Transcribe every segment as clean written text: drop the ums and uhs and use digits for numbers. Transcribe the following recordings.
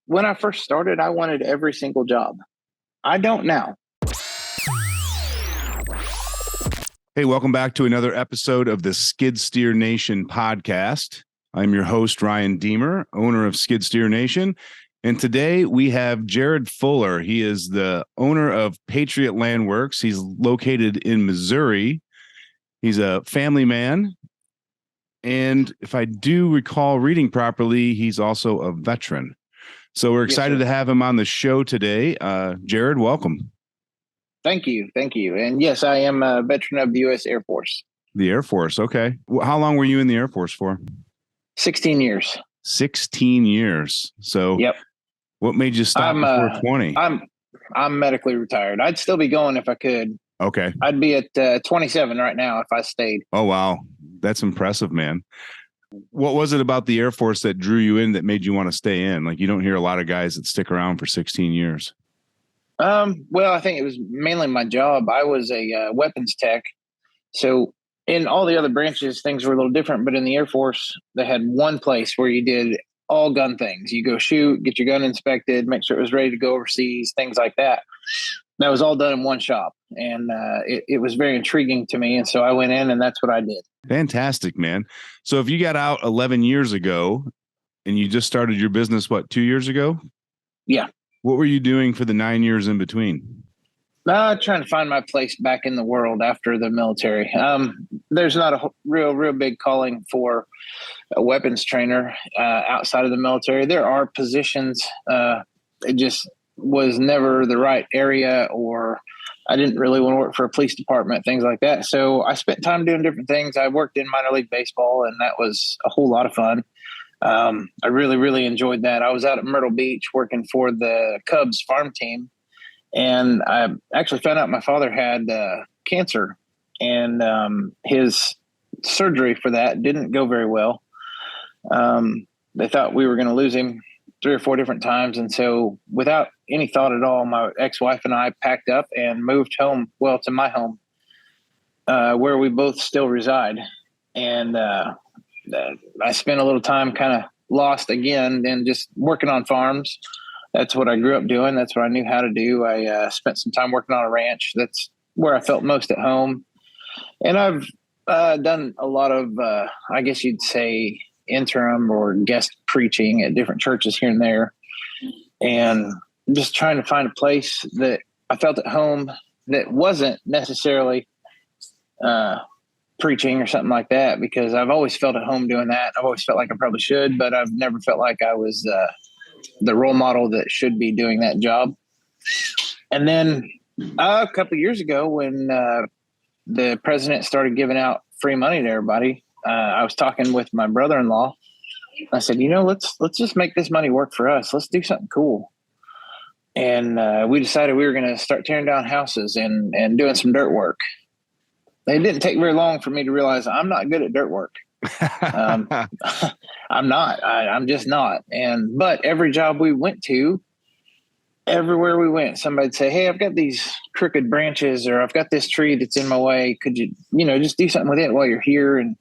when I first started, I wanted every single job. I don't now. Hey, welcome back to another episode of the Skid Steer Nation podcast. I'm your host, Ryan Deemer, owner of Skid Steer Nation. And today we have Jared Fuller. He is the owner of Patriot Land Works. He's located in Missouri. He's a family man. And if I do recall reading properly, he's also a veteran. So we're excited to have him on the show today. Jared, welcome. Thank you. And yes, I am a veteran of the U.S. Air Force. The Air Force. Okay. How long were you in the Air Force for? 16 years. 16 years. So yep. What made you stop before 20? I'm medically retired. I'd still be going if I could. Okay. I'd be at 27 right now if I stayed. Oh, wow. That's impressive, man. What was it about the Air Force that drew you in that made you want to stay in? Like, you don't hear a lot of guys that stick around for 16 years. Well, I think it was mainly my job. I was a weapons tech. So in all the other branches, things were a little different. But in the Air Force, they had one place where you did all gun things. You go shoot, get your gun inspected, make sure it was ready to go overseas, things like that. That was all done in one shop. And it was very intriguing to me. And so I went in and that's what I did. Fantastic, man. So if you got out 11 years ago and you just started your business, 2 years ago? Yeah. What were you doing for the 9 years in between? Trying to find my place back in the world after the military. There's not a real big calling for a weapons trainer outside of the military. There are positions. It just was never the right area, or I didn't really want to work for a police department, things like that. So I spent time doing different things. I worked in minor league baseball, and that was a whole lot of fun. I really enjoyed that. I was out at Myrtle Beach working for the Cubs farm team, and I actually found out my father had cancer, and his surgery for that didn't go very well. They thought we were going to lose him 3 or 4 different times. And so without any thought at all, my ex-wife and I packed up and moved home, to my home, where we both still reside. And I spent a little time kind of lost again and just working on farms. That's what I grew up doing. That's what I knew how to do. I spent some time working on a ranch. That's where I felt most at home. And I've done a lot of, I guess you'd say, interim or guest preaching at different churches here and there. And just trying to find a place that I felt at home that wasn't necessarily preaching or something like that, because I've always felt at home doing that. I've always felt like I probably should, but I've never felt like I was the role model that should be doing that job. And then a couple of years ago, when the president started giving out free money to everybody, I was talking with my brother-in-law. I said, let's just make this money work for us. Let's do something cool. And we decided we were going to start tearing down houses and doing some dirt work. It didn't take very long for me to realize I'm not good at dirt work. I'm not. I'm just not. But every job we went to, everywhere we went, somebody'd say, "Hey, I've got these crooked branches, or I've got this tree that's in my way. Could you, just do something with it while you're here?" And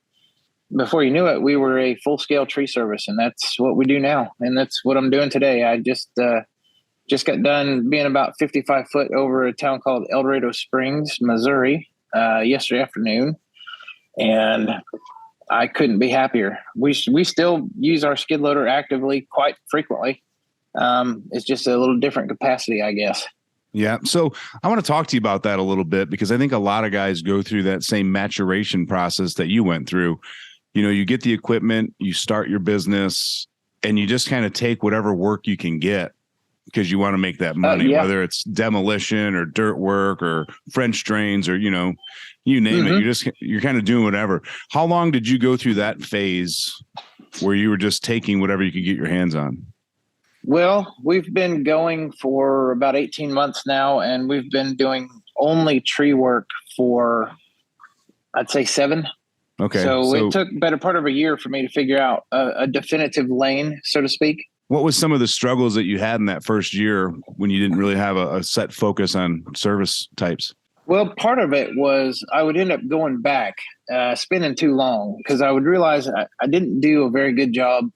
before you knew it, we were a full-scale tree service, and that's what we do now. And that's what I'm doing today. I just got done being about 55 foot over a town called El Dorado Springs, Missouri, yesterday afternoon, and I couldn't be happier. We still use our skid loader actively quite frequently. It's just a little different capacity, I guess. Yeah. So I want to talk to you about that a little bit, because I think a lot of guys go through that same maturation process that you went through. You get the equipment, you start your business, and you just kind of take whatever work you can get because you want to make that money, whether it's demolition or dirt work or French drains or, you name it. You're kind of doing whatever. How long did you go through that phase where you were just taking whatever you could get your hands on? Well, we've been going for about 18 months now, and we've been doing only tree work for, I'd say, 7. Okay. So it took better part of a year for me to figure out a definitive lane, so to speak. What was some of the struggles that you had in that first year when you didn't really have a set focus on service types? Well, part of it was I would end up going back, spending too long, because I would realize I didn't do a very good job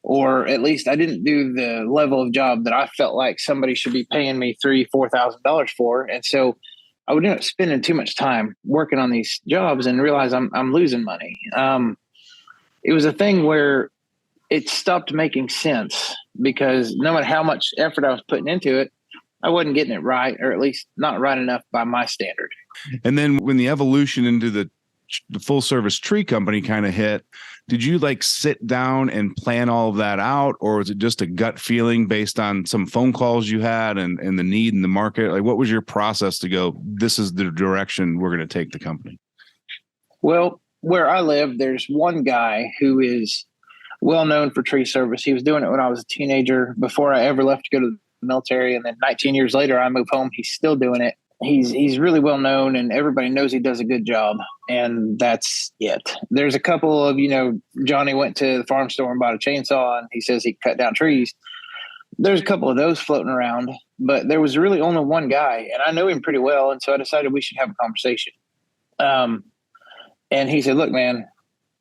or at least I didn't do the level of job that I felt like somebody should be paying me $3,000-$4,000 for. And so I would end up spending too much time working on these jobs and realize I'm losing money. It was a thing where it stopped making sense because no matter how much effort I was putting into it, I wasn't getting it right, or at least not right enough by my standard. And then when the evolution into the full service tree company kind of hit, did you like sit down and plan all of that out? Or was it just a gut feeling based on some phone calls you had and the need in the market? Like, what was your process to go, this is the direction we're going to take the company? Well, where I live, there's one guy who is well known for tree service. He was doing it when I was a teenager before I ever left to go to the military. And then 19 years later, I moved home. He's still doing it. He's really well known and everybody knows he does a good job. And that's it. There's a couple of, Johnny went to the farm store and bought a chainsaw and he says he cut down trees. There's a couple of those floating around, but there was really only one guy and I know him pretty well. And so I decided we should have a conversation. And he said, look, man,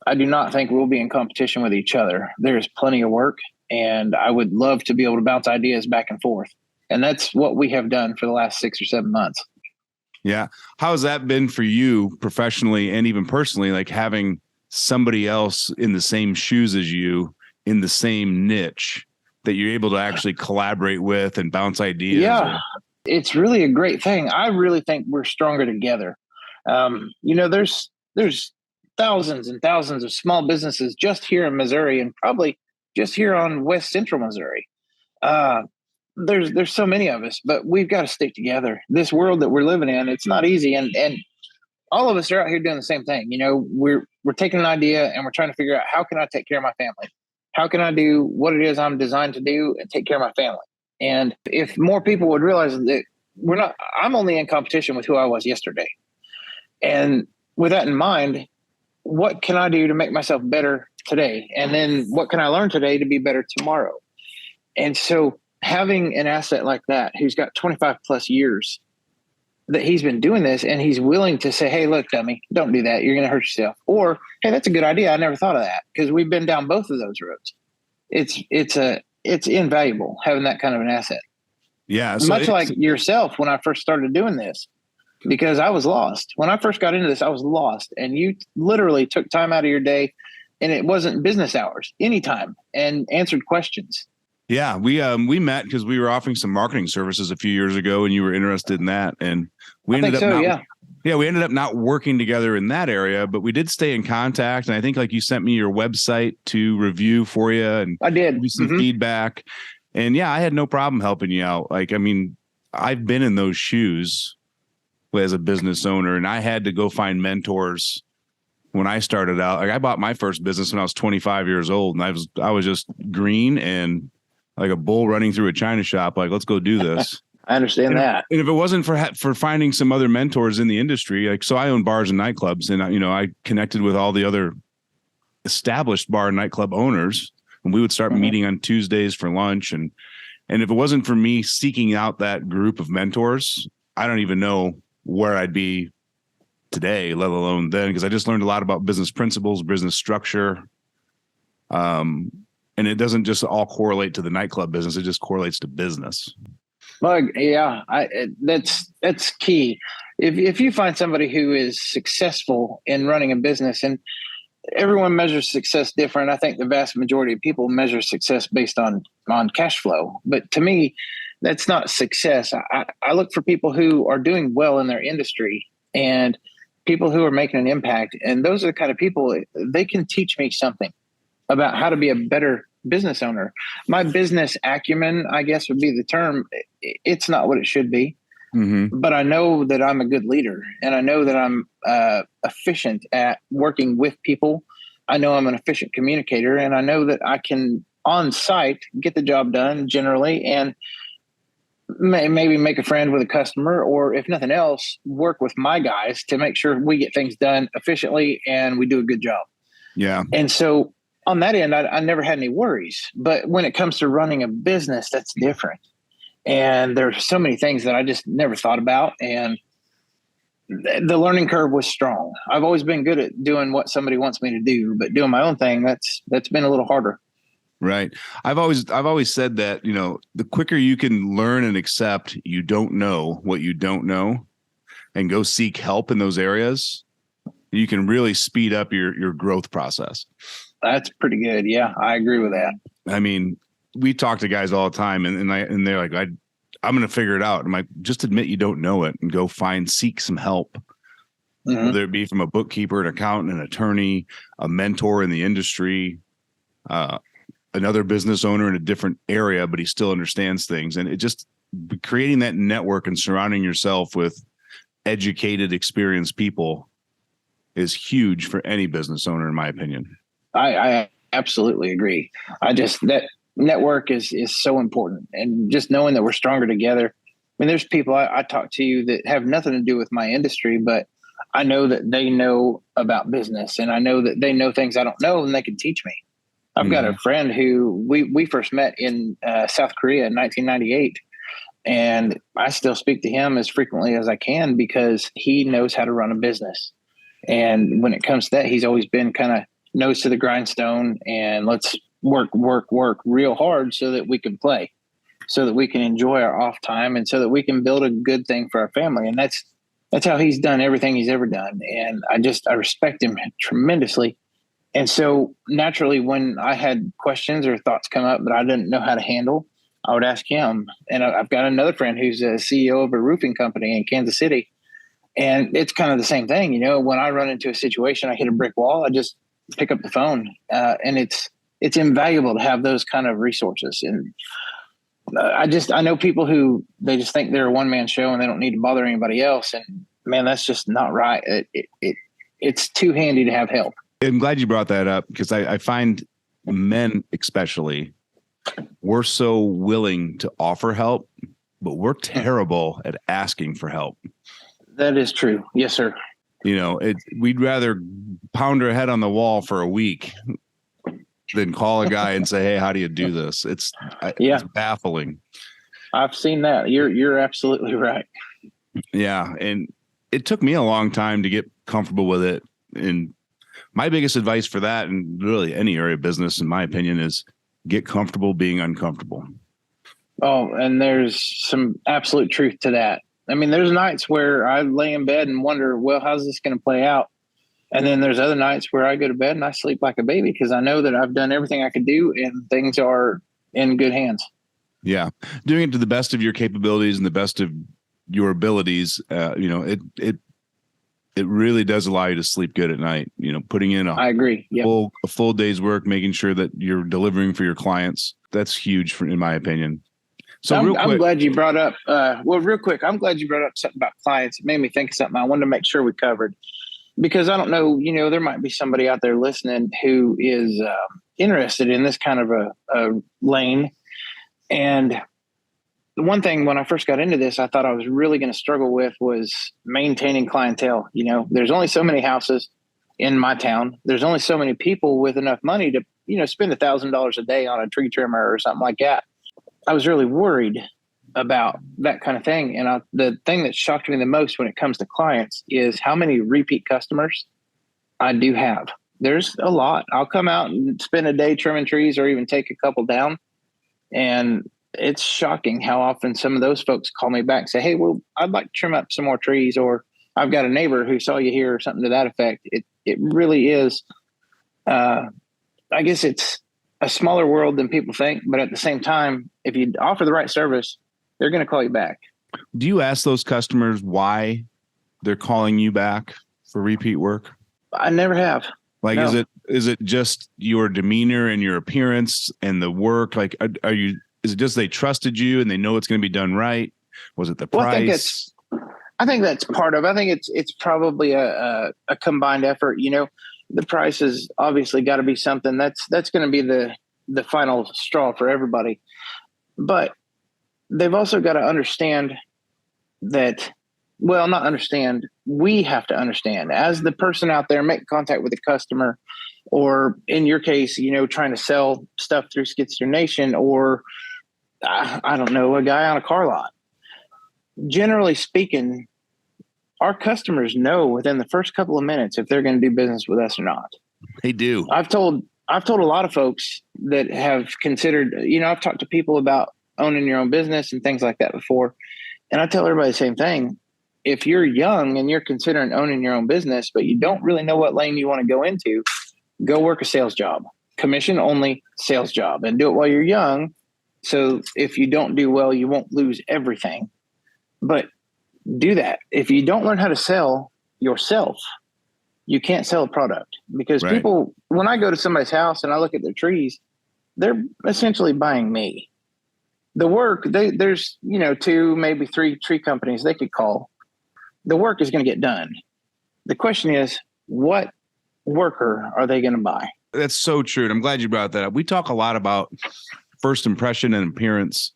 I do not think we'll be in competition with each other. There's plenty of work and I would love to be able to bounce ideas back and forth. And that's what we have done for the last 6 or 7 months. Yeah. How has that been for you professionally and even personally, like having somebody else in the same shoes as you in the same niche that you're able to actually collaborate with and bounce ideas? Yeah, it's really a great thing. I really think we're stronger together. There's thousands and thousands of small businesses just here in Missouri and probably just here on West Central Missouri. There's so many of us, but we've got to stick together. This world that we're living in, it's not easy. And all of us are out here doing the same thing. We're taking an idea and we're trying to figure out how can I take care of my family? How can I do what it is I'm designed to do and take care of my family? And if more people would realize that I'm only in competition with who I was yesterday. And with that in mind, what can I do to make myself better today? And then what can I learn today to be better tomorrow? And so having an asset like that, who's got 25 plus years that he's been doing this and he's willing to say, hey, look, dummy, don't do that. You're going to hurt yourself. Or, hey, that's a good idea. I never thought of that, because we've been down both of those roads. It's invaluable having that kind of an asset. Yeah. So much like yourself when I first started doing this, because I was lost. When I first got into this, I was lost. And you literally took time out of your day, and it wasn't business hours, anytime, and answered questions. Yeah, we met because we were offering some marketing services a few years ago, and you were interested in that. And we ended up not working together in that area, but we did stay in contact. And I think like you sent me your website to review for you, and I did give me some feedback. And yeah, I had no problem helping you out. Like, I mean, I've been in those shoes as a business owner, and I had to go find mentors when I started out. Like, I bought my first business when I was 25 years old, and I was just green and like a bull running through a china shop. Like, let's go do this. I understand that. And if it wasn't for finding some other mentors in the industry, like, so I own bars and nightclubs, and I connected with all the other established bar and nightclub owners, and we would start meeting on Tuesdays for lunch. And if it wasn't for me seeking out that group of mentors, I don't even know where I'd be today, let alone then, because I just learned a lot about business principles, business structure. And it doesn't just all correlate to the nightclub business. It just correlates to business. Well, yeah, that's key. If you find somebody who is successful in running a business, and everyone measures success different. I think the vast majority of people measure success based on cash flow. But to me, that's not success. I look for people who are doing well in their industry and people who are making an impact. And those are the kind of people, they can teach me something about how to be a better business owner. My business acumen, I guess would be the term. It's not what it should be, but I know that I'm a good leader, and I know that I'm efficient at working with people. I know I'm an efficient communicator, and I know that I can on site get the job done generally, and maybe make a friend with a customer, or if nothing else, work with my guys to make sure we get things done efficiently and we do a good job. Yeah. And so on that end, I never had any worries. But when it comes to running a business, that's different. And there's so many things that I just never thought about. And the learning curve was strong. I've always been good at doing what somebody wants me to do, but doing my own thing, that's been a little harder. Right. I've always said that, the quicker you can learn and accept you don't know what you don't know and go seek help in those areas, you can really speed up your growth process. That's pretty good. Yeah, I agree with that. I mean, we talk to guys all the time and they're like, I'm going to figure it out. I'm like, just admit you don't know it and go seek some help. Mm-hmm. Whether it be from a bookkeeper, an accountant, an attorney, a mentor in the industry, another business owner in a different area, but he still understands things. And it just creating that network and surrounding yourself with educated, experienced people is huge for any business owner, in my opinion. I absolutely agree. That network is so important, and just knowing that we're stronger together. I mean, there's people I talk to that have nothing to do with my industry, but I know that they know about business, and I know that they know things I don't know, and they can teach me. I've got a friend who we first met in South Korea in 1998, and I still speak to him as frequently as I can because he knows how to run a business. And when it comes to that, he's always been kind of nose to the grindstone, and let's work real hard so that we can play, so that we can enjoy our off time, and so that we can build a good thing for our family. And that's how he's done everything he's ever done. And I respect him tremendously. And so naturally, when I had questions or thoughts come up that I didn't know how to handle, I would ask him. And I've got another friend who's a CEO of a roofing company in Kansas City. And it's kind of the same thing. When I run into a situation, I hit a brick wall, I just pick up the phone. And it's invaluable to have those kind of resources. And I know people who they just think they're a one-man show and they don't need to bother anybody else. And man, that's just not right. It's too handy to have help. I'm glad you brought that up because I find men especially, we're so willing to offer help, but we're terrible at asking for help. That is true. Yes, sir. We'd rather pound our head on the wall for a week than call a guy and say, hey, how do you do this? It's baffling. I've seen that. You're absolutely right. Yeah. And it took me a long time to get comfortable with it. And my biggest advice for that, and really any area of business, in my opinion, is get comfortable being uncomfortable. Oh, and there's some absolute truth to that. I mean, there's nights where I lay in bed and wonder, well, how's this going to play out? And then there's other nights where I go to bed and I sleep like a baby because I know that I've done everything I could do and things are in good hands. Yeah. Doing it to the best of your capabilities and the best of your abilities, it really does allow you to sleep good at night. Putting in I agree. Yep. a full day's work, making sure that you're delivering for your clients. That's huge in my opinion. So I'm glad you brought up, real quick, I'm glad you brought up something about clients. It made me think of something I wanted to make sure we covered because I don't know, there might be somebody out there listening who is interested in this kind of a lane. And the one thing when I first got into this, I thought I was really going to struggle with was maintaining clientele. There's only so many houses in my town. There's only so many people with enough money to, spend $1,000 a day on a tree trimmer or something like that. I was really worried about that kind of thing. And the thing that shocked me the most when it comes to clients is how many repeat customers I do have. There's a lot. I'll come out and spend a day trimming trees or even take a couple down. And it's shocking how often some of those folks call me back and say, hey, well, I'd like to trim up some more trees, or I've got a neighbor who saw you here or something to that effect. It really is. I guess it's a smaller world than people think, but at the same time, if you offer the right service, they're going to call you back. Do you ask those customers why they're calling you back for repeat work? I never have. Like, no. Is it just your demeanor and your appearance and the work? Like, is it just they trusted you and they know it's going to be done right? Was it the price? I think that's part of it. I think it's probably a combined effort. The price has obviously got to be something that's going to be the final straw for everybody. But they've also got to understand that, well, not understand. We have to understand as the person out there making contact with the customer, or in your case, trying to sell stuff through Skid Steer Nation, or I don't know, a guy on a car lot. Generally speaking, our customers know within the first couple of minutes if they're going to do business with us or not. They do. I've told I've told a lot of folks that have considered, I've talked to people about owning your own business and things like that before. And I tell everybody the same thing. If you're young and you're considering owning your own business, but you don't really know what lane you want to go into, go work a sales job, commission only sales job, and do it while you're young. So if you don't do well, you won't lose everything. But do that. If you don't learn how to sell yourself, you can't sell a product, because Right. people, when I go to somebody's house and I look at their trees, they're essentially buying me. The work, there's, 2, maybe 3 tree companies they could call. The work is going to get done. The question is, what worker are they going to buy? That's so true. And I'm glad you brought that up. We talk a lot about first impression and appearance,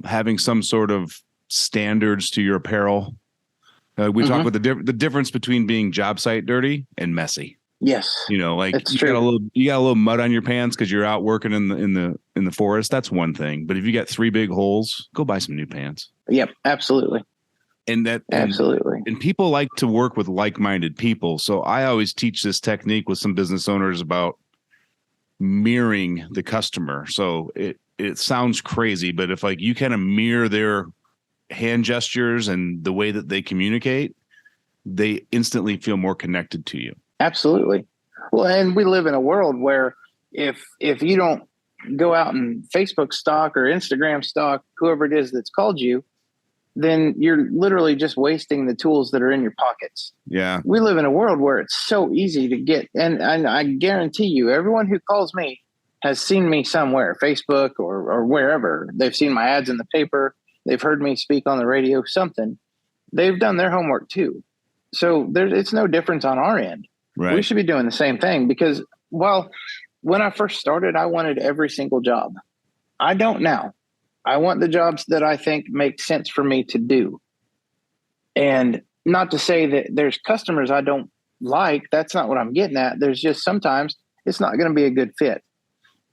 having some sort of standards to your apparel. We talk about the difference between being job site dirty and messy. Yes, Like it's you true. got a little mud on your pants because you're out working in the forest. That's one thing. But if you got 3 big holes, go buy some new pants. Yep, absolutely. Absolutely. And people like to work with like-minded people. So I always teach this technique with some business owners about mirroring the customer. So it sounds crazy, but if like you kind of mirror their hand gestures and the way that they communicate, they instantly feel more connected to you. Absolutely. Well, and we live in a world where if you don't go out and Facebook stalk or Instagram stalk whoever it is that's called you, then you're literally just wasting the tools that are in your pockets. Yeah. We live in a world where it's so easy to get, and I guarantee you, everyone who calls me has seen me somewhere, Facebook or wherever. They've seen my ads in the paper. They've heard me speak on the radio, something. They've done their homework too. So it's no difference on our end. Right. We should be doing the same thing, because, well, when I first started, I wanted every single job. I don't now. I want the jobs that I think make sense for me to do. And not to say that there's customers I don't like. That's not what I'm getting at. There's just sometimes it's not going to be a good fit.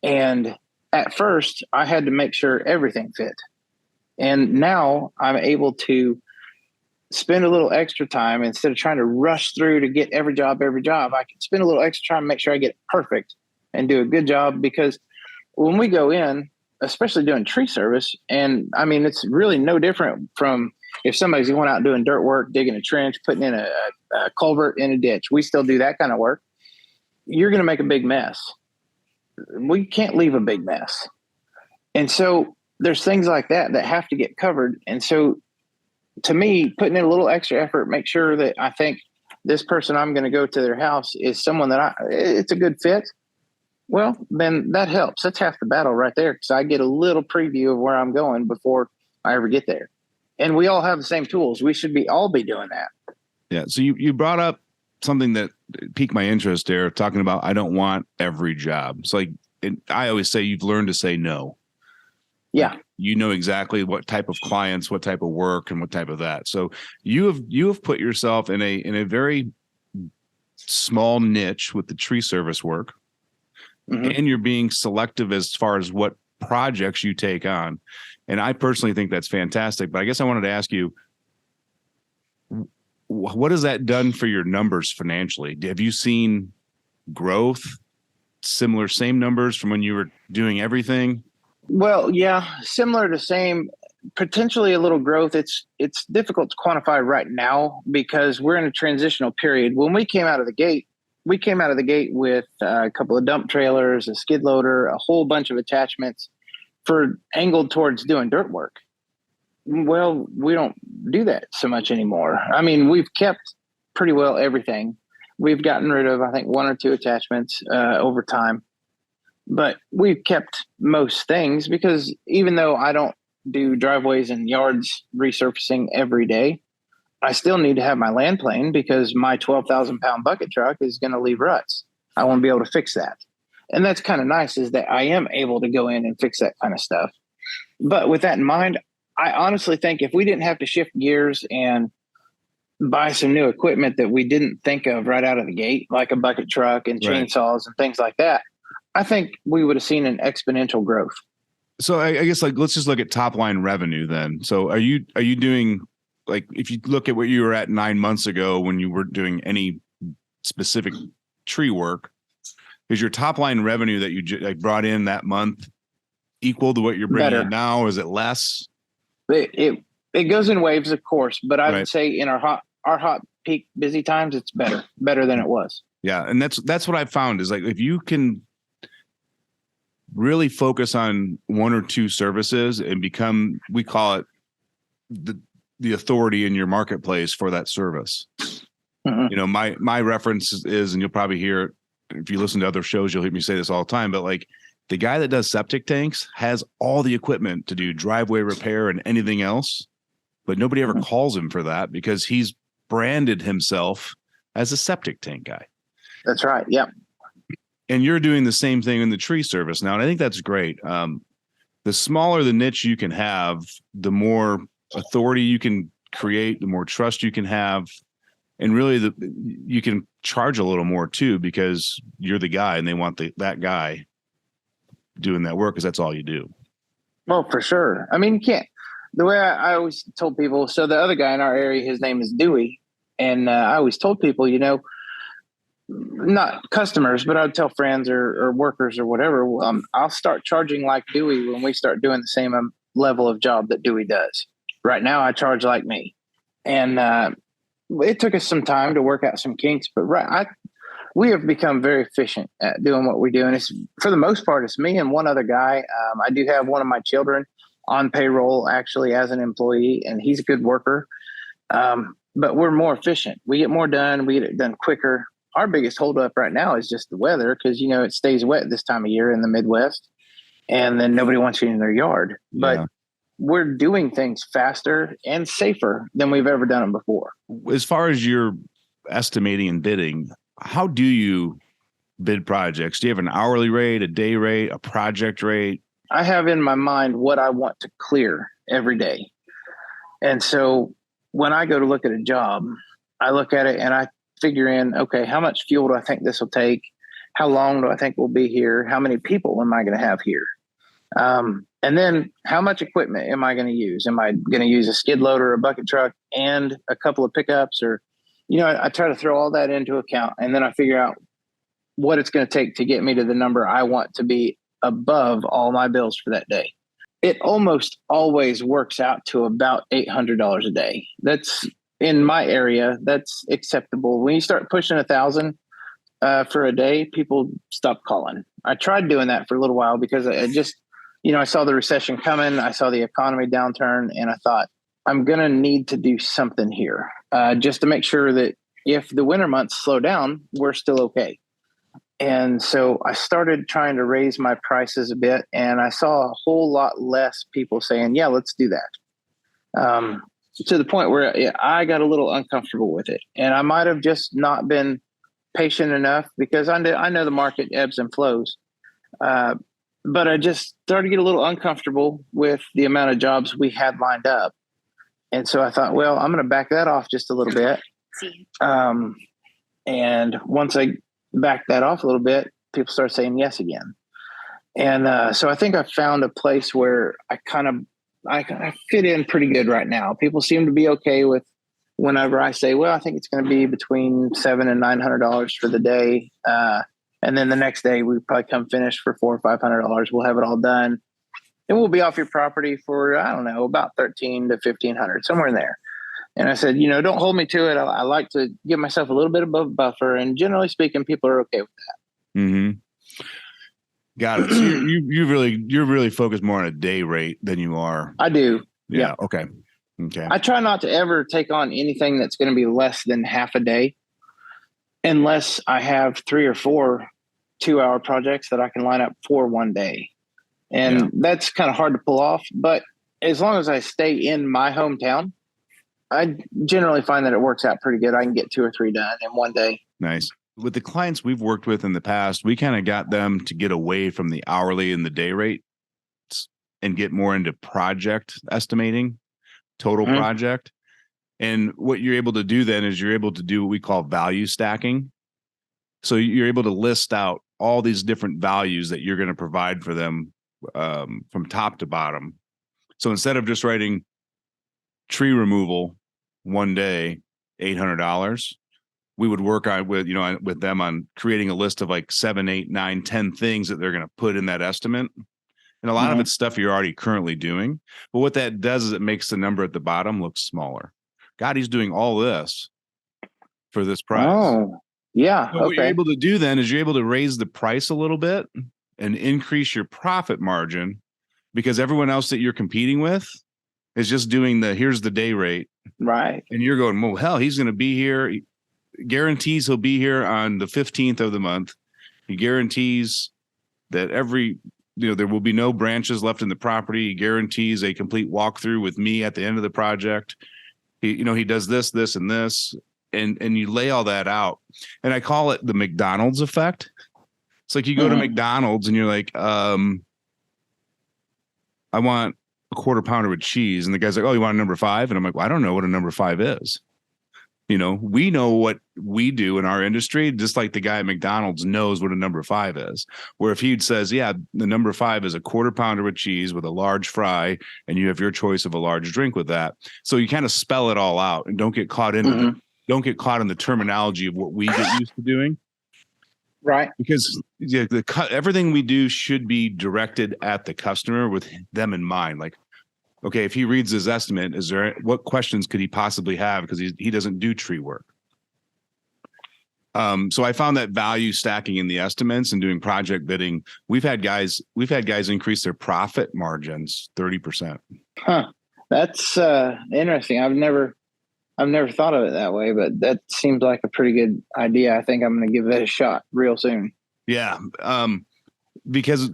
And at first, I had to make sure everything fit. And now I'm able to spend a little extra time instead of trying to rush through to get every job. I can spend a little extra time, make sure I get it perfect and do a good job. Because when we go in, especially doing tree service, and I mean, it's really no different from if somebody's going out doing dirt work, digging a trench, putting in a culvert in a ditch. We still do that kind of work. You're going to make a big mess. We can't leave a big mess. And so there's things like that have to get covered. And so to me, putting in a little extra effort, make sure that I think this person I'm going to go to their house is someone that it's a good fit. Well, then that helps. That's half the battle right there, because I get a little preview of where I'm going before I ever get there. And we all have the same tools. We should all be doing that. Yeah. So you brought up something that piqued my interest there, talking about I don't want every job. It's like, I always say you've learned to say no. Yeah. Like, you know exactly what type of clients, what type of work, and what type of that. So you have put yourself in a very small niche with the tree service work. Mm-hmm. And you're being selective as far as what projects you take on. And I personally think that's fantastic. But I guess I wanted to ask you, what has that done for your numbers financially? Have you seen growth, same numbers from when you were doing everything? Well, yeah, similar to same, potentially a little growth. It's difficult to quantify right now because we're in a transitional period. When we came out of the gate, with a couple of dump trailers, a skid loader, a whole bunch of attachments angled towards doing dirt work. Well, we don't do that so much anymore. I mean, we've kept pretty well everything. We've gotten rid of, I think, 1 or 2 attachments over time. But we've kept most things because even though I don't do driveways and yards resurfacing every day, I still need to have my land plane because my 12,000-pound bucket truck is going to leave ruts. I want to be able to fix that. And that's kind of nice, is that I am able to go in and fix that kind of stuff. But with that in mind, I honestly think if we didn't have to shift gears and buy some new equipment that we didn't think of right out of the gate, like a bucket truck and chainsaws and things like that, I think we would have seen an exponential growth. So I guess let's just look at top line revenue then. So are you doing, like, if you look at what you were at 9 months ago when you were doing any specific tree work, Is your top line revenue that you like brought in that month equal to what you're bringing in now? Is it less? It goes in waves, of course, but I Right. would say in our hot peak busy times, it's better than it was. Yeah. And that's what I've found is like, if you can really focus on one or two services and become, we call it the authority in your marketplace for that service. Mm-hmm. You know, my reference is, and you'll probably hear it if you listen to other shows, you'll hear me say this all the time, but like the guy that does septic tanks has all the equipment to do driveway repair and anything else, but nobody ever calls him for that because he's branded himself as a septic tank guy. That's right. Yep. And you're doing the same thing in the tree service now. And I think that's great. The smaller the niche you can have, the more authority you can create, the more trust you can have. And really you can charge a little more too, because you're the guy and they want that guy doing that work because that's all you do. Well, for sure. I mean, you can't, the way I always told people, so the other guy in our area, his name is Dewey. And I always told people, you know, not customers, but I would tell friends or workers or whatever, I'll start charging like Dewey when we start doing the same level of job that Dewey does. Right now, I charge like me. And it took us some time to work out some kinks, but we have become very efficient at doing what we do. And it's, for the most part, it's me and one other guy. I do have one of my children on payroll actually as an employee, and he's a good worker. But we're more efficient. We get more done. We get it done quicker. Our biggest holdup right now is just the weather because, you know, it stays wet this time of year in the Midwest, and then nobody wants you in their yard. But we're doing things faster and safer than we've ever done them before. As far as your estimating and bidding, how do you bid projects? Do you have an hourly rate, a day rate, a project rate? I have in my mind what I want to clear every day. And so when I go to look at a job, I look at it and I figure in, okay, how much fuel do I think this will take? How long do I think we'll be here? How many people am I going to have here? And then how much equipment am I going to use? Am I going to use a skid loader, a bucket truck, and a couple of pickups? Or, you know, I try to throw all that into account, and then I figure out what it's going to take to get me to the number I want to be above all my bills for that day. It almost always works out to about $800 a day. That's in my area. That's acceptable. When you start pushing 1,000 for a day, people stop calling. I tried doing that for a little while because I just, you know, I saw the recession coming. I saw the economy downturn, and I thought, I'm going to need to do something here just to make sure that if the winter months slow down, we're still okay. And so I started trying to raise my prices a bit, and I saw a whole lot less people saying, yeah, let's do that. To the point where I got a little uncomfortable with it. And I might have just not been patient enough because I know the market ebbs and flows. But I just started to get a little uncomfortable with the amount of jobs we had lined up. And so I thought, well, I'm going to back that off just a little bit. And once I backed that off a little bit, people started saying yes again. And so I think I found a place where I fit in pretty good right now. People seem to be okay with whenever I say, well, I think it's going to be between $700 and $900 for the day. And then the next day we probably come finish for $400 or $500. We'll have it all done, and we'll be off your property for, I don't know, about $1,300 to $1,500, somewhere in there. And I said, you know, don't hold me to it. I like to give myself a little bit above buffer. And generally speaking, people are okay with that. Mm-hmm. Got it. So you're really focused more on a day rate than you are. I do. Yeah. Okay. I try not to ever take on anything that's going to be less than half a day, unless I have 3 or 4 2-hour projects that I can line up for one day. And that's kind of hard to pull off. But as long as I stay in my hometown, I generally find that it works out pretty good. I can get 2 or 3 done in one day. Nice. With the clients we've worked with in the past, we kind of got them to get away from the hourly and the day rate and get more into project estimating, total project. And what you're able to do then is you're able to do what we call value stacking. So you're able to list out all these different values that you're going to provide for them from top to bottom. So instead of just writing tree removal one day, $800, we would work on with them on creating a list of like 7, 8, 9, 10 things that they're going to put in that estimate. And a lot of it's stuff you're already currently doing. But what that does is it makes the number at the bottom look smaller. God, he's doing all this for this price. Oh, yeah. So what you're able to do then is you're able to raise the price a little bit and increase your profit margin, because everyone else that you're competing with is just doing here's the day rate. Right. And you're going, well, hell, he's going to be here. He guarantees he'll be here on the 15th of the month. He guarantees that there will be no branches left in the property. He guarantees a complete walkthrough with me at the end of the project. He does this, this, and this, and you lay all that out. And I call it the McDonald's effect. It's like you go to McDonald's and you're like, I want a quarter pounder with cheese. And the guy's like, oh, you want a number 5? And I'm like, well, I don't know what a number 5 is. We know what we do in our industry, just like the guy at McDonald's knows what a number 5 is. Where if he says, yeah, the number 5 is a quarter pounder with cheese with a large fry, and you have your choice of a large drink with that. So you kind of spell it all out and don't get caught in the terminology of what we get used to doing. Right. Because everything we do should be directed at the customer with them in mind. Like, okay, if he reads his estimate, what questions could he possibly have? Because he doesn't do tree work. So I found that value stacking in the estimates and doing project bidding. We've had guys increase their profit margins 30%. Huh. That's interesting. I've never thought of it that way, but that seems like a pretty good idea. I think I'm going to give that a shot real soon. Yeah. Because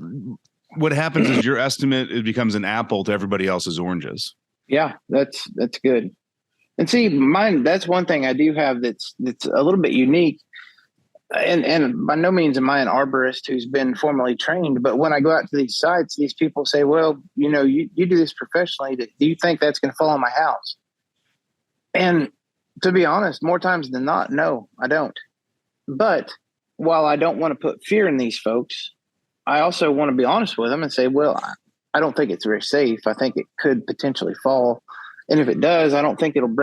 what happens is your estimate, it becomes an apple to everybody else's oranges. Yeah, that's good. And see, that's one thing I do have that's a little bit unique. And by no means am I an arborist who's been formally trained, but when I go out to these sites, these people say, well, you do this professionally. Do you think that's going to fall on my house? And to be honest, more times than not, no, I don't. But while I don't want to put fear in these folks, I also want to be honest with them and say, well, I don't think it's very safe. I think it could potentially fall. And if it does, I don't think it'll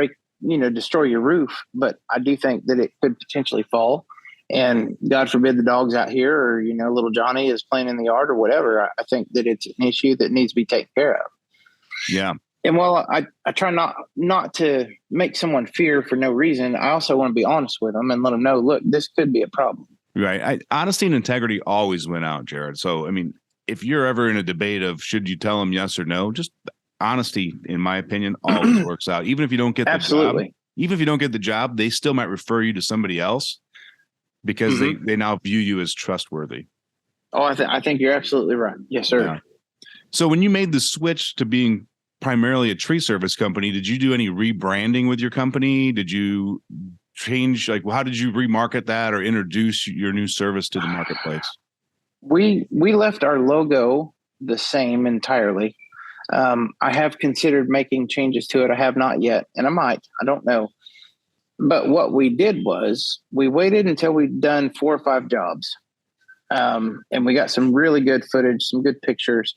destroy your roof. But I do think that it could potentially fall. And God forbid the dog's out here or, little Johnny is playing in the yard or whatever. I think that it's an issue that needs to be taken care of. Yeah. And while I try not to make someone fear for no reason, I also want to be honest with them and let them know, look, this could be a problem. Right. Honesty and integrity always win out, Jared. So, I mean, if you're ever in a debate of should you tell them yes or no, just honesty, in my opinion, always works out. Even if you don't get the job, even if you don't get the job, they still might refer you to somebody else because they now view you as trustworthy. Oh, I think you're absolutely right. Yes, sir. Yeah. So when you made the switch to being primarily a tree service company, did you do any rebranding with your company? Did you change, how did you remarket that or introduce your new service to the marketplace? We left our logo the same entirely. I have considered making changes to it. I have not yet, and I might. I don't know. But what we did was we waited until we'd done 4 or 5 jobs, and we got some really good footage, some good pictures.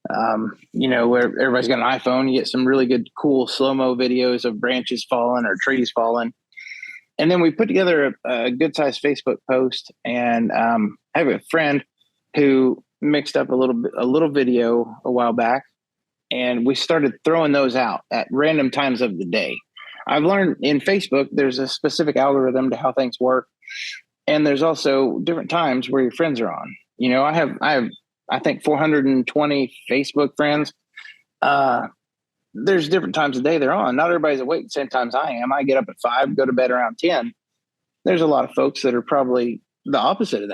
Where everybody's got an iPhone, you get some really good, cool slow-mo videos of branches falling or trees falling. And then we put together a good sized Facebook post, and I have a friend who mixed up a little video a while back, and we started throwing those out at random times of the day. I've learned in Facebook, there's a specific algorithm to how things work. And there's also different times where your friends are on. I have I think 420 Facebook friends. There's different times of day they're on. Not everybody's awake at the same times I am. I get up at 5, go to bed around 10. There's a lot of folks that are probably the opposite of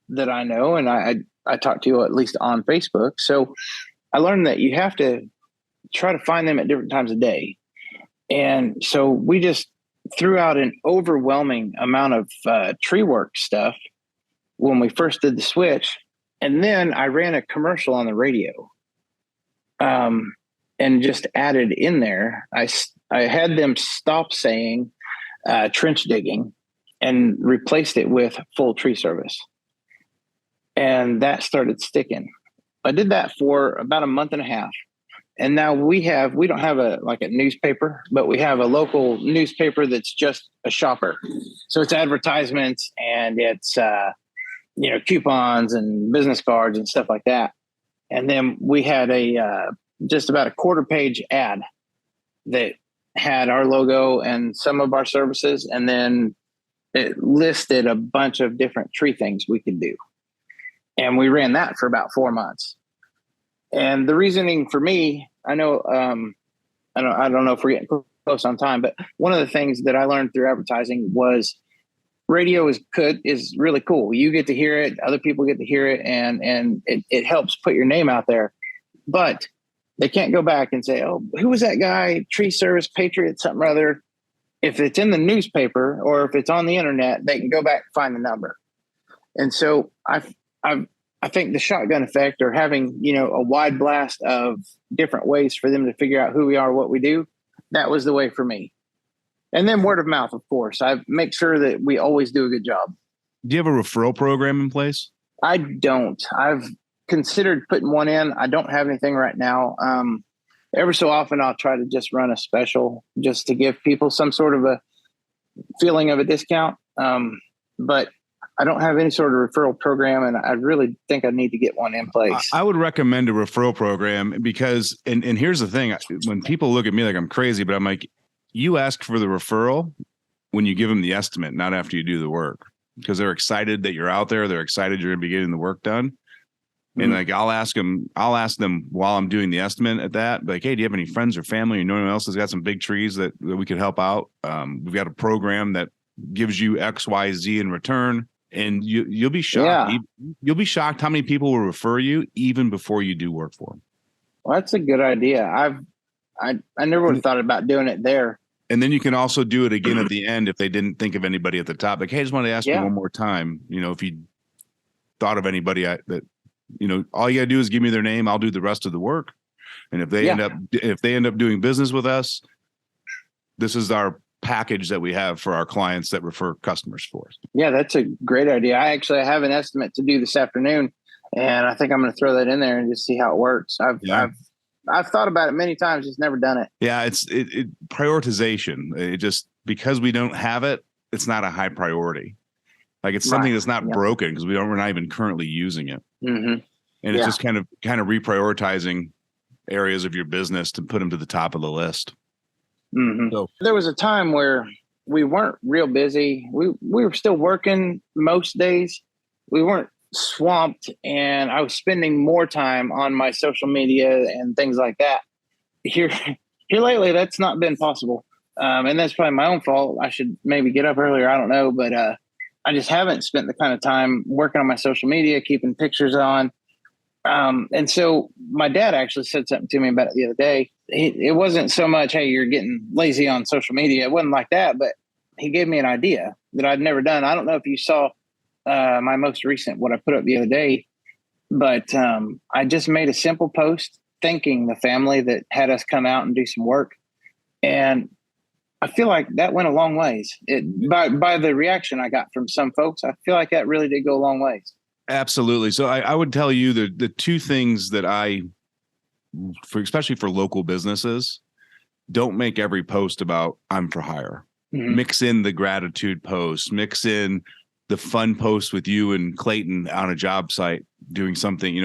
that I know. And I talk to you at least on Facebook. So I learned that you have to try to find them at different times of day. And so we just threw out an overwhelming amount of tree work stuff when we first did the switch. And then I ran a commercial on the radio and just added in there. I had them stop saying trench digging and replaced it with full tree service. And that started sticking. I did that for about a month and a half. And now we don't have a newspaper, but we have a local newspaper that's just a shopper. So it's advertisements and it's coupons and business cards and stuff like that. And then we had just about a quarter page ad that had our logo and some of our services, and then it listed a bunch of different tree things we could do. And we ran that for about 4 months. And the reasoning for me, I don't know if we're getting close on time, but one of the things that I learned through advertising was radio is really cool. You get to hear it, other people get to hear it, and it helps put your name out there. But they can't go back and say, "Oh, who was that guy? Tree Service, Patriot, something or other." If it's in the newspaper or if it's on the internet, they can go back and find the number. And so I think the shotgun effect, or having, a wide blast of different ways for them to figure out who we are, what we do, that was the way for me. And then word of mouth, of course. I make sure that we always do a good job. Do you have a referral program in place? I don't. I've considered putting one in. I don't have anything right now. Ever so often, I'll try to just run a special just to give people some sort of a feeling of a discount. But I don't have any sort of referral program, and I really think I need to get one in place. I would recommend a referral program because, and here's the thing, when people look at me like I'm crazy, but I'm like, you ask for the referral when you give them the estimate, not after you do the work, because they're excited that you're out there. They're excited you're going to be getting the work done. And like, I'll ask them while I'm doing the estimate at that, like, hey, do you have any friends or family or no one else has got some big trees that we could help out? We've got a program that gives you X, Y, Z in return. And you'll be shocked. Yeah. You'll be shocked how many people will refer you even before you do work for them. Well, that's a good idea. I never would have thought about doing it there. And then you can also do it again at the end if they didn't think of anybody at the top. Like, hey, I just wanted to ask you one more time. If you thought of anybody that, all you got to do is give me their name. I'll do the rest of the work. And if they end up doing business with us, this is our package that we have for our clients that refer customers for us. Yeah, that's a great idea. I actually have an estimate to do this afternoon, and I think I'm going to throw that in there and just see how it works. I've thought about it many times, just never done it. Yeah, it's prioritization. It just, because we don't have it, it's not a high priority. Like, it's something that's not broken because we're not even currently using it. Mm-hmm. And it's just kind of reprioritizing areas of your business to put them to the top of the list. Mm-hmm. So there was a time where we weren't real busy. We were still working most days. We weren't swamped, and I was spending more time on my social media and things like that. Here lately, that's not been possible. And that's probably my own fault. I should maybe get up earlier. I don't know, but I just haven't spent the kind of time working on my social media, keeping pictures on. And so my dad actually said something to me about it the other day. It wasn't so much, hey, you're getting lazy on social media. It wasn't like that, but he gave me an idea that I'd never done. I don't know if you saw my most recent, what I put up the other day, but I just made a simple post thanking the family that had us come out and do some work. And I feel like that went a long ways. By the reaction I got from some folks, I feel like that really did go a long ways. Absolutely. So I would tell you the two things that especially for local businesses, don't make every post about I'm for hire. Mm-hmm. Mix in the gratitude post, mix in the fun post with you and Clayton on a job site doing something.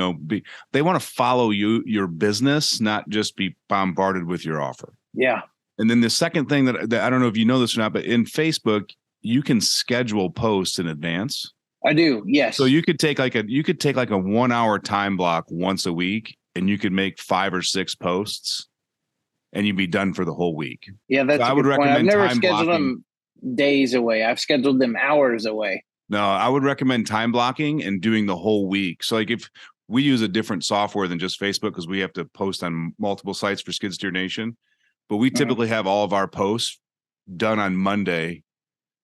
They want to follow your business, not just be bombarded with your offer. Yeah. And then the second thing that I don't know if you know this or not, but in Facebook, you can schedule posts in advance. I do. Yes. So you could take like a 1 hour time block once a week, and you could make 5 or 6 posts, and you'd be done for the whole week. Yeah, that's. So I would recommend. I've never scheduled them days away. I've scheduled them hours away. No, I would recommend time blocking and doing the whole week. So like, if we use a different software than just Facebook, because we have to post on multiple sites for Skid Steer Nation, but we typically have all of our posts done on Monday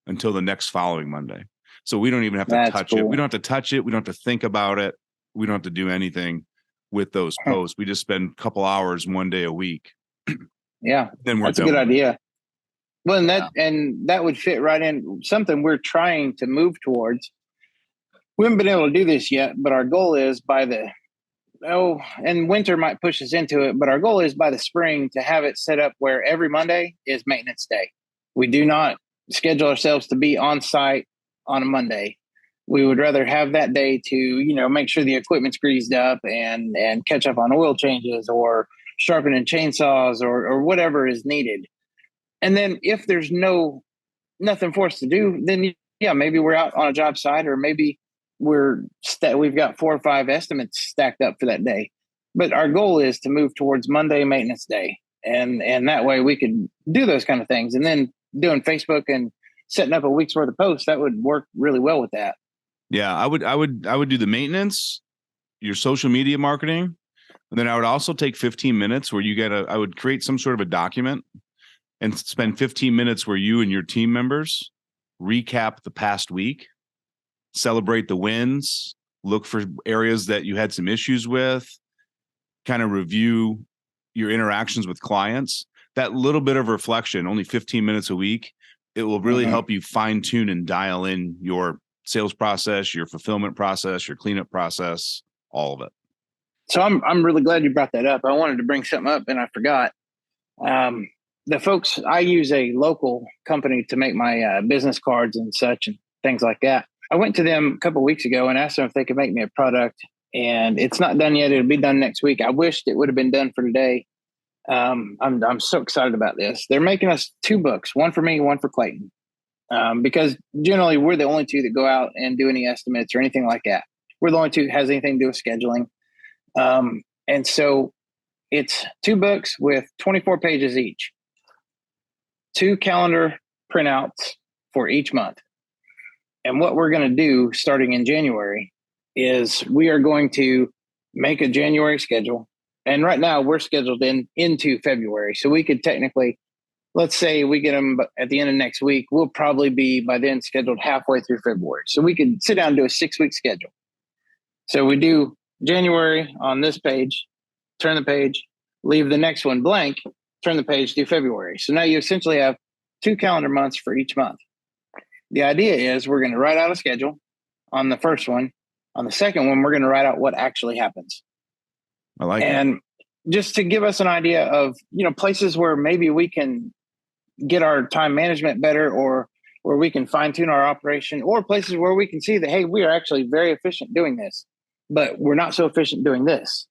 until the next following Monday. So we don't even have to touch it. We don't have to touch it. We don't have to think about it. We don't have to do anything with those posts. We just spend a couple hours one day a week. Yeah, then that's a good idea. Well, and that would fit right in something we're trying to move towards. We haven't been able to do this yet, but our goal is by the and winter might push us into it, but our goal is by the spring to have it set up where every Monday is maintenance day. We do not schedule ourselves to be on site on a Monday. We would rather have that day to, make sure the equipment's greased up and catch up on oil changes or sharpening chainsaws or whatever is needed. And then if there's nothing for us to do, then yeah, maybe we're out on a job site, or maybe we've got 4 or 5 estimates stacked up for that day. But our goal is to move towards Monday maintenance day. And that way we could do those kind of things. And then doing Facebook and setting up a week's worth of posts, that would work really well with that. Yeah, I would do the maintenance, your social media marketing, and then I would also take 15 minutes where I would create some sort of a document and spend 15 minutes where you and your team members recap the past week, celebrate the wins, look for areas that you had some issues with, kind of review your interactions with clients. That little bit of reflection, only 15 minutes a week, it will really help you fine tune and dial in your sales process, your fulfillment process, your cleanup process, all of it. So I'm really glad you brought that up. I wanted to bring something up and I forgot. I use a local company to make my business cards and such and things like that. I went to them a couple of weeks ago and asked them if they could make me a product, and it's not done yet. It'll be done next week. I wished it would have been done for today. I'm so excited about this. They're making us 2 books, one for me, one for Clayton. Because generally we're the only 2 that go out and do any estimates or anything like that. We're the only 2 that has anything to do with scheduling. And so it's 2 books with 24 pages each, 2 calendar printouts for each month. And what we're going to do starting in January is we are going to make a January schedule. And right now we're scheduled into February. So we could technically, let's say we get them at the end of next week, we'll probably be by then scheduled halfway through February. So we could sit down and do a 6-week schedule. So we do January on this page, turn the page, leave the next one blank, turn the page, do February. So now you essentially have 2 calendar months for each month. The idea is we're going to write out a schedule on the first one. On the second one, we're going to write out what actually happens. I like it. And just to give us an idea of, places where maybe we can get our time management better, or where we can fine tune our operation, or places where we can see that, hey, we are actually very efficient doing this, but we're not so efficient doing this.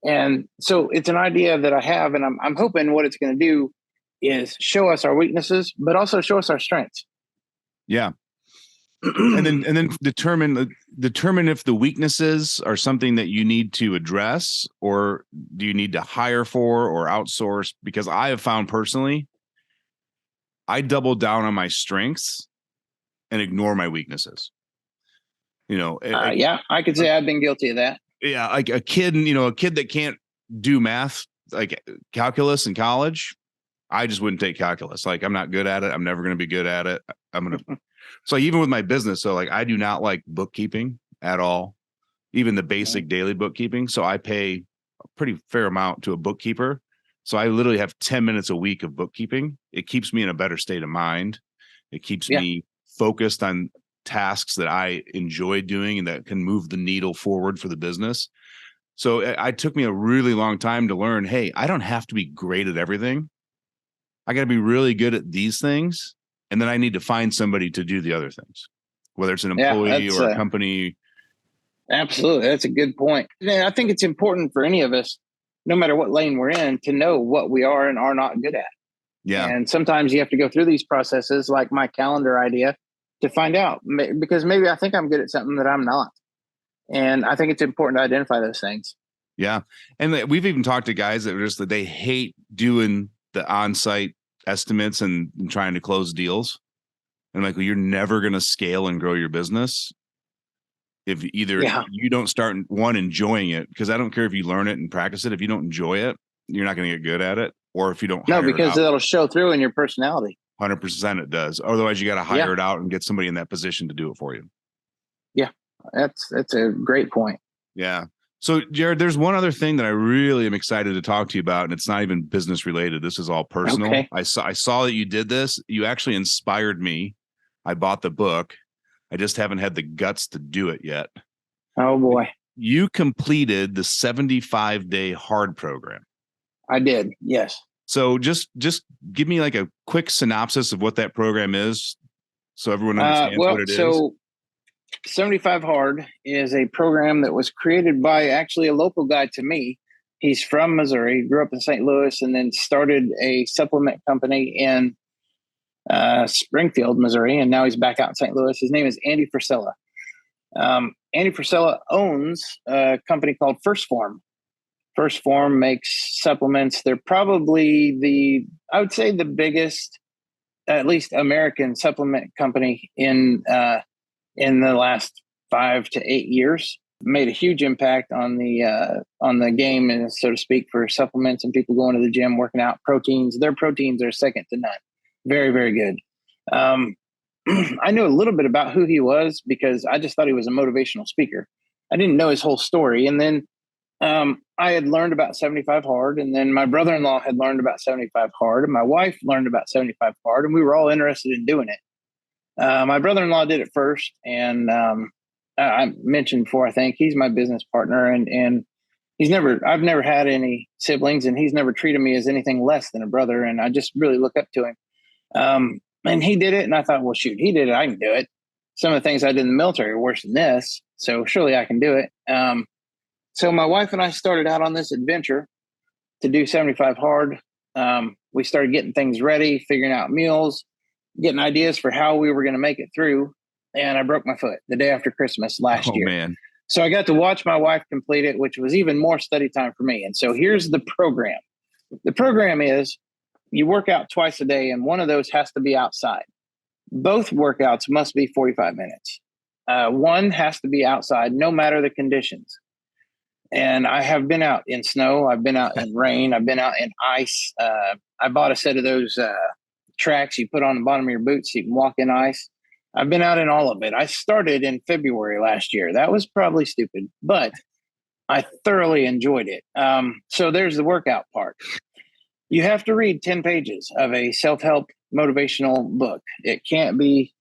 And so it's an idea that I have, and I'm hoping what it's going to do is show us our weaknesses, but also show us our strengths. Yeah. and then determine if the weaknesses are something that you need to address, or do you need to hire for or outsource? Because I have found personally, I double down on my strengths and ignore my weaknesses. Yeah, I could say I've been guilty of that. Yeah. Like a kid that can't do math, like calculus in college, I just wouldn't take calculus. Like, I'm not good at it. I'm never going to be good at it. So even with my business, so like I do not like bookkeeping at all, even the basic daily bookkeeping. So I pay a pretty fair amount to a bookkeeper. So I literally have 10 minutes a week of bookkeeping. It keeps me in a better state of mind. It keeps me focused on tasks that I enjoy doing and that can move the needle forward for the business. So it took me a really long time to learn, hey, I don't have to be great at everything. I got to be really good at these things. And then I need to find somebody to do the other things, whether it's an employee or a company. Absolutely. That's a good point. And I think it's important for any of us, no matter what lane we're in, to know what we are and are not good at. Yeah. And sometimes you have to go through these processes, like my calendar idea, to find out, because maybe I think I'm good at something that I'm not. And I think it's important to identify those things. Yeah. And we've even talked to guys that they hate doing the on-site estimates and trying to close deals. And like, well, you're never going to scale and grow your business if either you don't start enjoying it, because I don't care if you learn it and practice it. If you don't enjoy it, you're not going to get good at it. Or if you don't hire because it'll show through in your personality. 100% it does. Otherwise, you got to hire it out and get somebody in that position to do it for you. Yeah, that's a great point. Yeah. So, Jared, there's one other thing that I really am excited to talk to you about, and it's not even business related. This is all personal. Okay. I saw that you did this. You actually inspired me. I bought the book. I just haven't had the guts to do it yet. Oh boy. you completed the 75-day hard program. I did. Yes. So just give me like a quick synopsis of what that program is, so everyone understands what it is. So 75 Hard is a program that was created by actually a local guy to me. He's from Missouri, grew up in St. Louis, and then started a supplement company in Springfield, Missouri, and now he's back out in St. Louis. His name is Andy Frisella. Andy Frisella owns a company called First Form. First Form makes supplements. They're probably I would say the biggest, at least American supplement company in the last 5 to 8 years. Made a huge impact on the game, so to speak, for supplements and people going to the gym, working out. Proteins. Their proteins are second to none. Very, very good. I knew a little bit about who he was because I just thought he was a motivational speaker. I didn't know his whole story. And then I had learned about 75 Hard, and then my brother-in-law had learned about 75 Hard, and my wife learned about 75 Hard, and we were all interested in doing it. My brother-in-law did it first, and I mentioned before, I think he's my business partner, and I've never had any siblings, and he's never treated me as anything less than a brother, and I just really look up to him. And he did it, and I thought, well, shoot, he did it, I can do it. Some of the things I did in the military are worse than this, so surely I can do it. So my wife and I started out on this adventure to do 75 Hard. We started getting things ready, figuring out meals, getting ideas for how we were going to make it through. And I broke my foot the day after Christmas last year. Man. So I got to watch my wife complete it, which was even more study time for me. And so here's the program. The program is you work out twice a day, and one of those has to be outside. Both workouts must be 45 minutes. One has to be outside, no matter the conditions. And I have been out in snow. I've been out in rain. I've been out in ice. I bought a set of those tracks you put on the bottom of your boots so you can walk in ice. I've been out in all of it. I started in February last year. That was probably stupid, but I thoroughly enjoyed it. So there's the workout part. You have to read 10 pages of a self-help motivational book. It can't be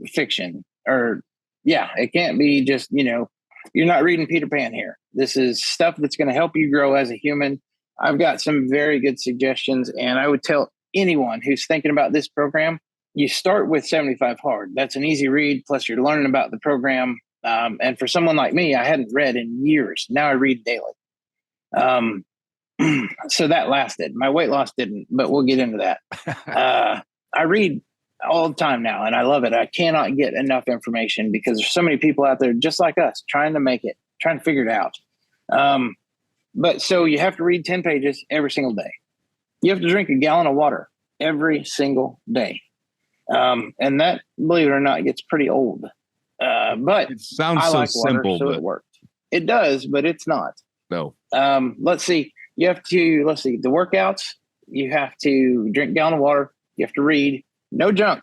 fiction, it can't be just, you're not reading Peter Pan here. This is stuff that's going to help you grow as a human. I've got some very good suggestions, and I would tell anyone who's thinking about this program, you start with 75 Hard. That's an easy read. Plus you're learning about the program. And for someone like me, I hadn't read in years. Now I read daily. So that lasted. My weight loss didn't, but we'll get into that. I read all the time now, and I love it. I cannot get enough information because there's so many people out there just like us trying to make it, trying to figure it out. But so you have to read 10 pages every single day. You have to drink a gallon of water every single day. And that, believe it or not, gets pretty old. But it sounds I so like simple, water, so but it worked. It does, but it's not. No. Let's see. The workouts, you have to drink a gallon of water. You have to read. No junk.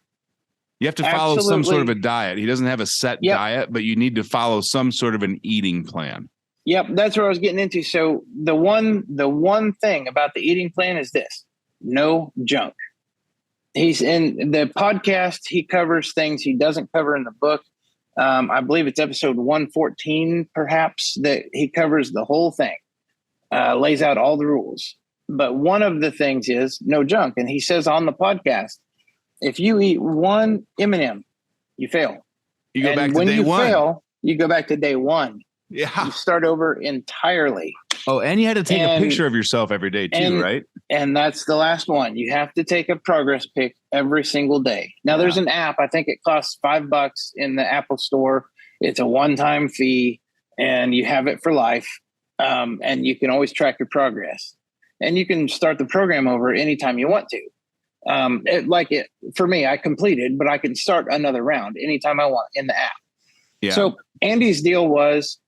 You have to follow some sort of a diet. He doesn't have a set diet, but you need to follow some sort of an eating plan. Yep, that's what I was getting into. So the one thing about the eating plan is this: no junk. He's in the podcast. He covers things he doesn't cover in the book. I believe it's episode 114, perhaps, that he covers the whole thing, lays out all the rules. But one of the things is no junk. And he says on the podcast, if you eat one M&M, you fail. You go back to day one. When you fail, you go back to day one. Yeah. You start over entirely. Oh, and you had to take a picture of yourself every day too, right? And that's the last one. You have to take a progress pic every single day. Now there's an app. I think it costs $5 in the Apple store. It's a one-time fee and you have it for life. And you can always track your progress, and you can start the program over anytime you want to. For me, I completed, but I can start another round anytime I want in the app. Yeah. So Andy's deal was,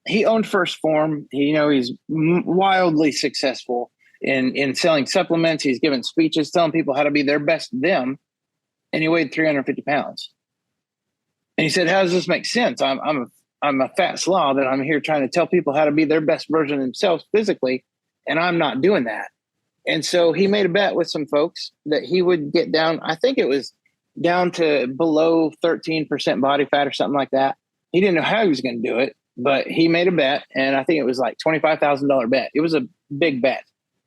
he owned First Form. He's wildly successful in selling supplements. He's given speeches telling people how to be their best them. And he weighed 350 pounds. And he said, how does this make sense? I'm a fat slob, and I'm here trying to tell people how to be their best version of themselves physically. And I'm not doing that. And so he made a bet with some folks that he would get down. I think it was down to below 13% body fat or something like that. He didn't know how he was going to do it, but he made a bet, and I think it was like $25,000 bet. It was a big bet.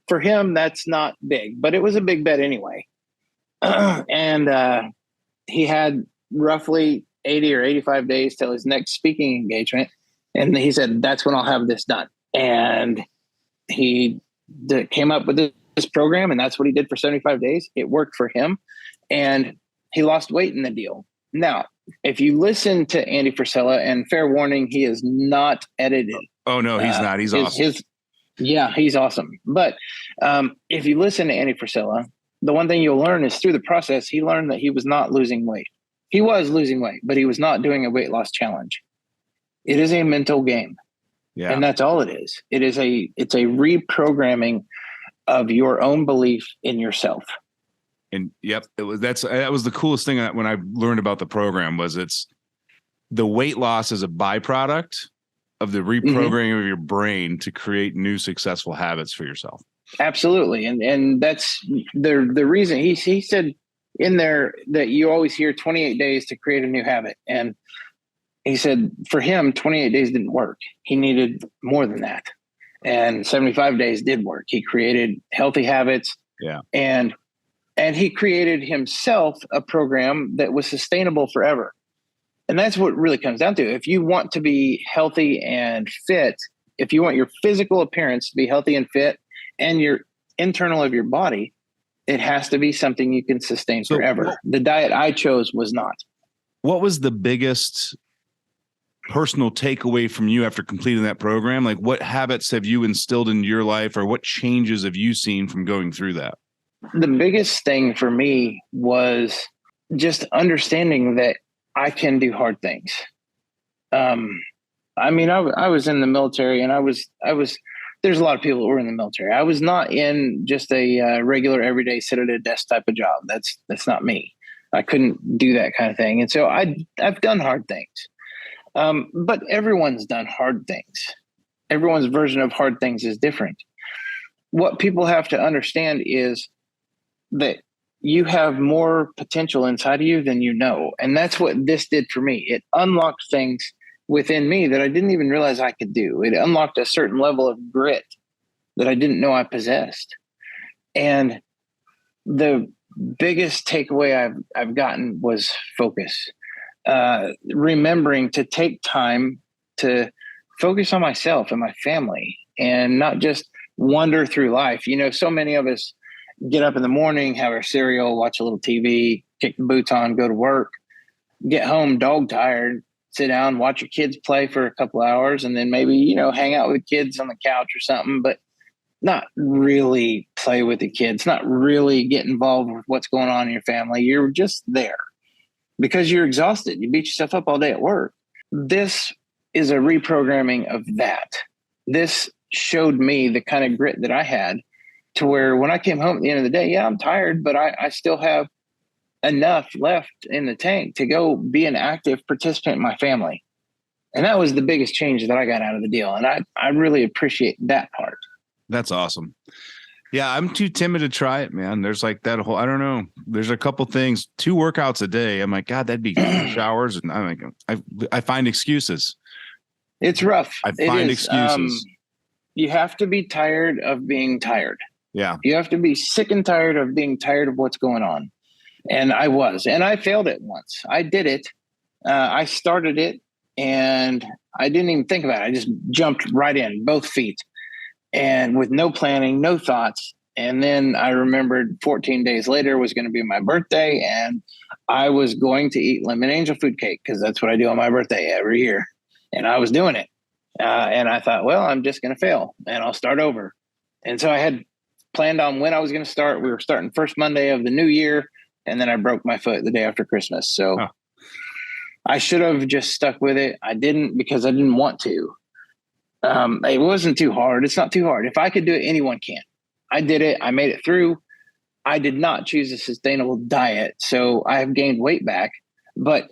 For him, that's not big, but it was a big bet anyway. And he had roughly 80 or 85 days till his next speaking engagement. And he said, that's when I'll have this done. And he came up with this program, and that's what he did for 75 days. It worked for him, and he lost weight in the deal. Now, if you listen to Andy Frisella, and fair warning, he is not edited. Oh, no, he's not. He's awesome. Yeah, he's awesome. But if you listen to Andy Frisella, the one thing you'll learn is through the process, he learned that he was not losing weight. He was losing weight, but he was not doing a weight loss challenge. It is a mental game. Yeah. And that's all it is. It's a reprogramming of your own belief in yourself. And yep, that was the coolest thing when I learned about the program was it's the weight loss is a byproduct of the reprogramming of your brain to create new successful habits for yourself. Absolutely. And that's the reason he said in there that you always hear 28 days to create a new habit. And he said for him, 28 days didn't work. He needed more than that. And 75 days did work. He created healthy habits. Yeah. And he created himself a program that was sustainable forever. And that's what it really comes down to. If you want to be healthy and fit, if you want your physical appearance to be healthy and fit and your internal of your body, it has to be something you can sustain forever. The diet I chose was not. What was the biggest personal takeaway from you after completing that program? Like what habits have you instilled in your life, or what changes have you seen from going through that? The biggest thing for me was just understanding that I can do hard things. I mean, I was in the military, and I was, there's a lot of people that were in the military. I was not in just a regular everyday sit at a desk type of job. That's not me. I couldn't do that kind of thing. And so I've done hard things. But everyone's done hard things. Everyone's version of hard things is different. What people have to understand is that you have more potential inside of you than you know. And that's what this did for me. It unlocked things within me that I didn't even realize I could do. It unlocked a certain level of grit that I didn't know I possessed. And the biggest takeaway I've gotten was focus. Remembering to take time to focus on myself and my family and not just wander through life. You know, so many of us get up in the morning, have our cereal, watch a little TV, kick the boots on, go to work, get home dog tired, sit down, watch your kids play for a couple hours, and then maybe, you know, hang out with kids on the couch or something, but not really play with the kids, not really get involved with what's going on in your family. You're just there because you're exhausted. You beat yourself up all day at work. This is a reprogramming of that. This showed me the kind of grit that I had to where when I came home at the end of the day, yeah, I'm tired, but I still have enough left in the tank to go be an active participant in my family. And that was the biggest change that I got out of the deal. And I really appreciate that part. That's awesome. Yeah, I'm too timid to try it, man. There's like that whole, I don't know. There's a couple things, 2 workouts a day. I'm like, God, that'd be showers. And I'm like, I find excuses. It's rough. I find excuses. You have to be tired of being tired. Yeah. You have to be sick and tired of being tired of what's going on. And I was, and I failed it once. I did it. I started it and I didn't even think about it. I just jumped right in, both feet, and with no planning, no thoughts. And then I remembered 14 days later was going to be my birthday, and I was going to eat lemon angel food cake because that's what I do on my birthday every year. And I was doing it. And I thought, well, I'm just going to fail and I'll start over. And so I had planned on when I was going to start. We were starting first Monday of the new year. And then I broke my foot the day after Christmas. So I should have just stuck with it. I didn't because I didn't want to. It wasn't too hard. It's not too hard. If I could do it, anyone can. I did it. I made it through. I did not choose a sustainable diet. So I have gained weight back, but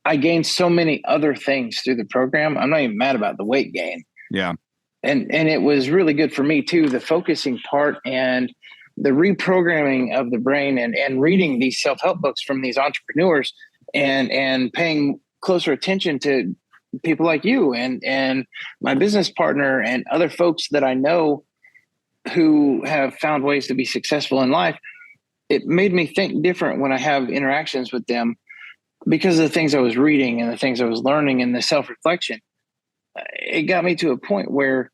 I gained so many other things through the program. I'm not even mad about the weight gain. Yeah. And it was really good for me too, the focusing part and the reprogramming of the brain and reading these self-help books from these entrepreneurs and paying closer attention to people like you and my business partner and other folks that I know who have found ways to be successful in life, it made me think different when I have interactions with them because of the things I was reading and the things I was learning and the self-reflection. It got me to a point where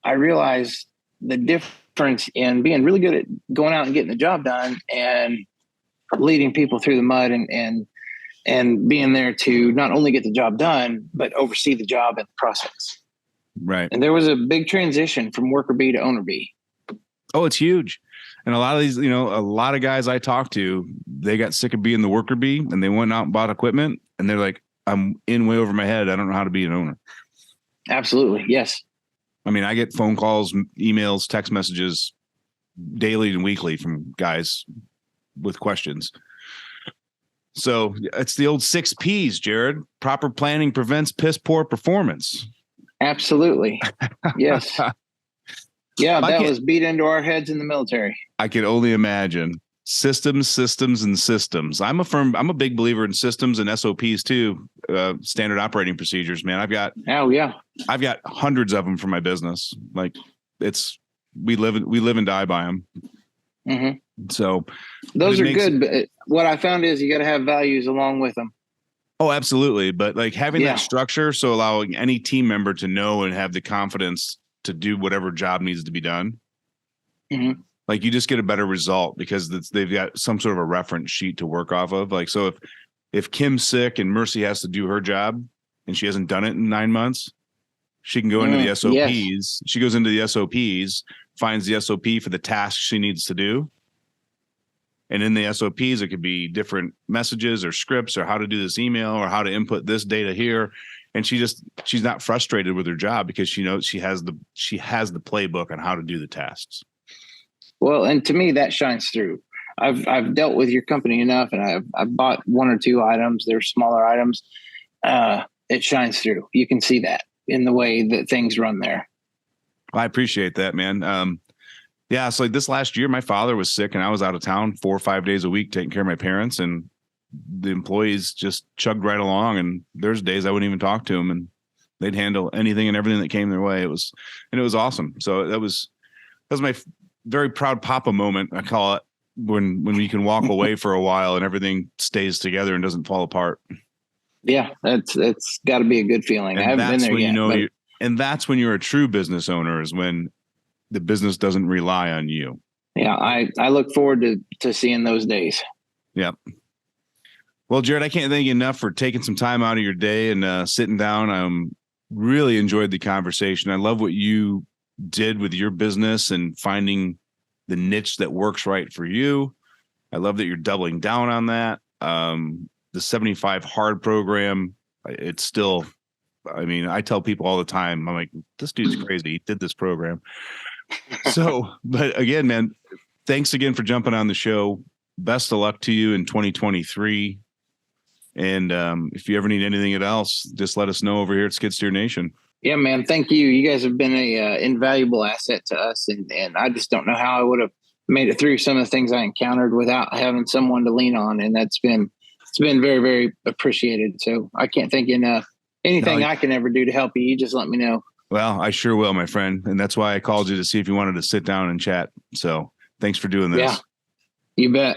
I realized the difference in being really good at going out and getting the job done and leading people through the mud and being there to not only get the job done, but oversee the job and the process. Right. And there was a big transition from worker bee to owner bee. Oh, it's huge. And a lot of these, a lot of guys I talk to, they got sick of being the worker bee and they went out and bought equipment and they're like, I'm in way over my head. I don't know how to be an owner. Absolutely. Yes. I mean, I get phone calls, emails, text messages daily and weekly from guys with questions. So it's the old 6 P's, Jared. Proper planning prevents piss poor performance. Absolutely. Yes. Yeah, that was beat into our heads in the military. I can only imagine. Systems, and systems. I'm a big believer in systems and SOPs too. Standard operating procedures, man. I've got hundreds of them for my business. Like we live and die by them. Mm-hmm. So those are good. But what I found is you got to have values along with them. Oh, absolutely. But like having that structure, so allowing any team member to know and have the confidence to do whatever job needs to be done. Mm-hmm. Like you just get a better result because they've got some sort of a reference sheet to work off of. Like, so if Kim's sick and Mercy has to do her job and she hasn't done it in 9 months, she can go into the SOPs. Yes. She goes into the SOPs, finds the SOP for the task she needs to do. And in the SOPs, it could be different messages or scripts or how to do this email or how to input this data here. And she's not frustrated with her job because she knows she has the playbook on how to do the tasks. Well, and to me, that shines through. I've dealt with your company enough, and I've bought 1 or 2 items. They're smaller items. It shines through. You can see that in the way that things run there. I appreciate that, man. Yeah, so like this last year, my father was sick, and I was out of town 4 or 5 days a week taking care of my parents, and the employees just chugged right along. And there's days I wouldn't even talk to them, and they'd handle anything and everything that came their way. It was awesome. So that was my very proud papa moment, I call it, when you can walk away for a while and everything stays together and doesn't fall apart. Yeah, that's got to be a good feeling. And I haven't been there yet. And that's when you're a true business owner, is when the business doesn't rely on you. Yeah, I look forward to seeing those days. Yep. Well, Jared, I can't thank you enough for taking some time out of your day and sitting down. Really enjoyed the conversation. I love what you did with your business and finding the niche that works right for you. I love that you're doubling down on that. The 75 hard program, it's still, I mean, I tell people all the time, I'm like, this dude's crazy. He did this program. So, but again, man, thanks again for jumping on the show. Best of luck to you in 2023. And if you ever need anything else, just let us know over here at Skid Steer Nation. Yeah, man. Thank you. You guys have been a invaluable asset to us. And I just don't know how I would have made it through some of the things I encountered without having someone to lean on. And it's been very, very appreciated. So I can't thank you enough. Anything I can ever do to help you, you just let me know. Well, I sure will, my friend. And that's why I called you to see if you wanted to sit down and chat. So thanks for doing this. Yeah, you bet.